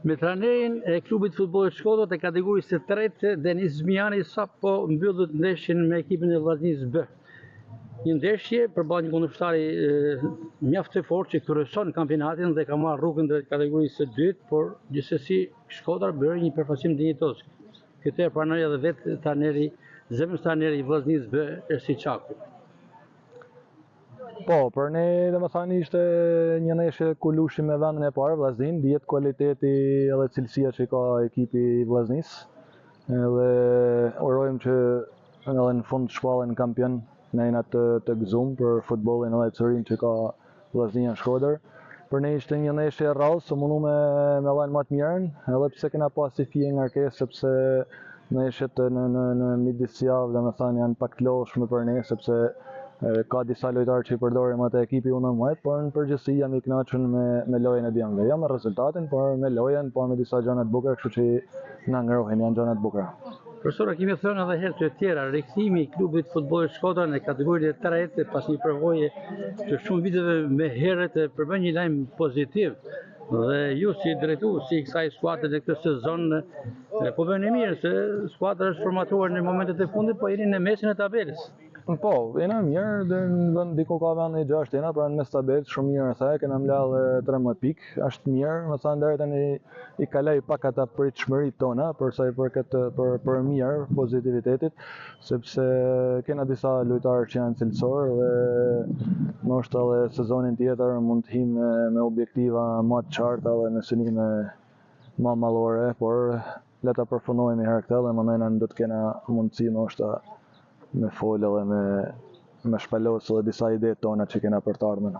Me trajnerin e klubit futbollit Shkodra të kategorisë së tretë, Denis Zmiani sapo mbyllët ndeshjen me ekipin e Vllaznisë B. Një ndeshje përballë një kundërshtari mjaft të fortë që kryeson kampionatin dhe ka marrë rrugën drejt kategorisë së dytë, por gjithsesi Shkodra bëri një përfaqësim dinjitoz. Këtë e pranoi edhe vetë zemrës trajneri i Vllaznisë B, Ersi Çaku. Po, për ne domethënë ishte një ndeshje ku lushim me vendin e parë Vllaznin, dihet kualiteti edhe cilësia që ka ekipi i Vllaznisë. Edhe urojmë që edhe në fund shpallen kampion ne jena të gëzuar për futbollin edhe çërin që ka Vllaznia Shkodër. Për ne ishte një ndeshje rrallë, së mundu me lajnë më të mirën, edhe pse kena pas si fije ngarkesë, sepse ndeshjet në midis javë domethënë janë pak të lodhshme për ne, sepse ka disa lojtarë që i përdorim atë ekipi U19, por në përgjithësi jam i kënaqur me lojën e djemve. Jo me rezultatin, por me lojën, po me disa gjëra të bukura, kështu që na ngrohen, janë gjëra të bukura. Profesor, kemi thënë edhe herë të tjera, rikthimi i klubit futbollit Shkodra në kategorinë e tretë pas një përvoje të shumë viteve me herët përbën një lajm pozitiv. Dhe ju si drejtues i kësaj skuadre në këtë sezon po bëni mirë se skuadra është formatuar në momentet e fundit, po jeni në mesin e tabelës. Po, jena mirë, diku ka vendi 6 jena, pra në mes tabelës shumë mirë e thaj, kena mbledh 13 pikë, është mirë, më thënë deri tani i kaloj pak ata pritshmëritë tona për sa i përket për mirë pozitivitetit, sepse kena disa lojtarë që janë cilësor dhe ndoshta edhe sezonin tjetër mund të him me objektiva më të qarta dhe me synime më mallore, por le ta përfundojmë herë këtë dhe mendojna do të kena mundësi ndoshta me folë dhe me shpalosë dhe disa ide tona që kena për të ardhmen.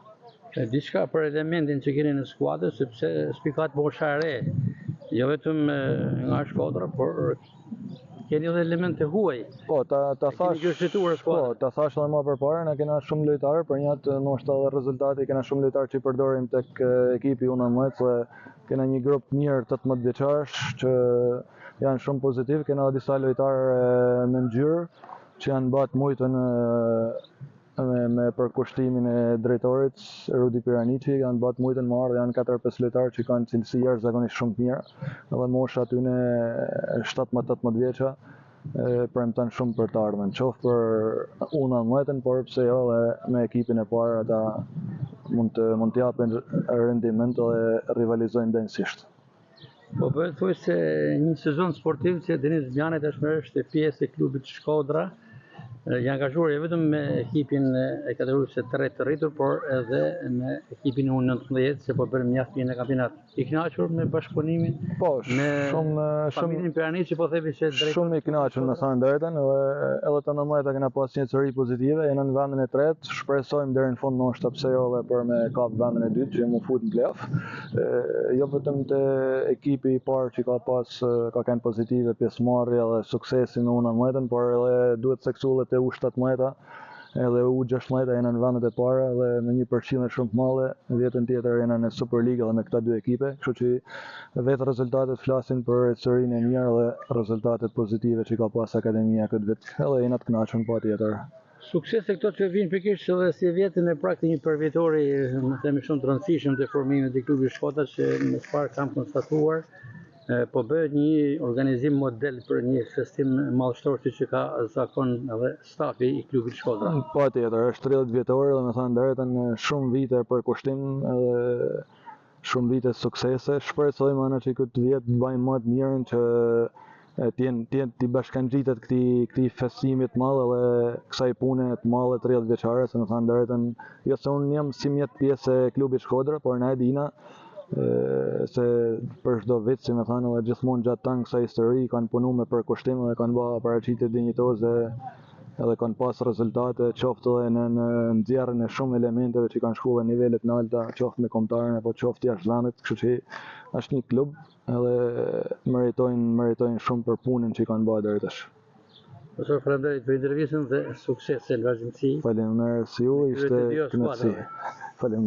Diçka për elementin që keni në skuadrë, sepse spikat mosha e re, jo vetëm nga Shkodra, por keni edhe elemente huaj. Po, ta thash edhe më përpara, na kena shumë lojtarë, për njëtë ndoshta edhe rezultati, kena shumë lojtarë që i përdorim tek ekipi U19, dhe kena një grup mirë 18 vjeçarësh që janë shumë pozitiv, kena disa lojtarë me ngjyrë, që janë bat mujtën me përkushtimin e drejtorit Rudi Piranici, janë bat mujtën më ardhë, janë 4-5 lojtarë që kanë cilësi jashtëzakonisht shumë të mira, edhe mosha atyne 17-18 vjeça premton shumë për të ardhmen, qoftë për U19, por pse jo dhe me ekipin e parë ata mund të japin rendiment dhe rivalizojnë denjësisht. Po bëhet thuaj se një sezon sportiv që Denis Zmiani tashmë është pjesë e klubit Shkodra, janë angazhuar jo vetëm me ekipin e kategorisë së tretë të rritur, por edhe me ekipin e U19 që po bën mjaft mirë në kampionat. I kënaqur me bashkëpunimin? Po, familjen Piranici po themi se drejt. Shumë i kënaqur me thënë drejtën, edhe të 19 kena pas një çori pozitive, jena në vendin e tretë, shpresojmë deri në fund ndoshta pse jo edhe për me kap vendin e dytë që mu fut në play-off. Jo vetëm te ekipi i parë që ka kanë pozitive pjesëmarrje dhe suksesi në U19, por edhe duhet seksullet e U17 edhe U16 jena në vendet e para dhe me një përqindje shumë të madhe, vjetën tjetër jena në Superliga dhe me këta dy ekipe, kështu që vetë rezultatet flasin për çorinë e mirë dhe rezultatet pozitive që ka pas akademia këtë vit, edhe jena të kënaqur patjetër. Suksese këto që vinë pikërisht edhe si vjetën e praktikë një përvjetori, më themi shumë të rëndësishëm të formimit të klubit Shkodra që më parë kam konstatuar, po bëhet një organizim model për një festim madhështor që ka zakon edhe stafi i klubit Shkodra. Patjetër, është 30 vjetor dhe me thënë drejtën shumë vite për kushtim edhe shumë vite suksese. Shpresojmë anë që këtë vjet të bëjmë më të mirën që t'i bashkangjitet këtij festimit të madh dhe kësaj pune të madhe 30 vjeçare, se me thënë drejtën, jo se unë jam si mjet pjesë e klubit Shkodra, por na e dina se për çdo vit, si me thënë, edhe gjithmonë gjatë tan kësaj histori kanë punu me përkushtim dhe kanë bërë paraqitje dinjitoze edhe kanë pas rezultate, qoftë edhe në nxjerrjen e shumë elementeve që kanë shkuar në nivele të larta, qoftë me kombëtarën apo qoftë jashtë vendit, kështu që është një klub edhe meritojnë shumë për punën që kanë bërë deri tash. Profesor, faleminderit për intervistën dhe sukses në vazhdimsi. Faleminderit si ju, ishte kënaqësi. Faleminderit.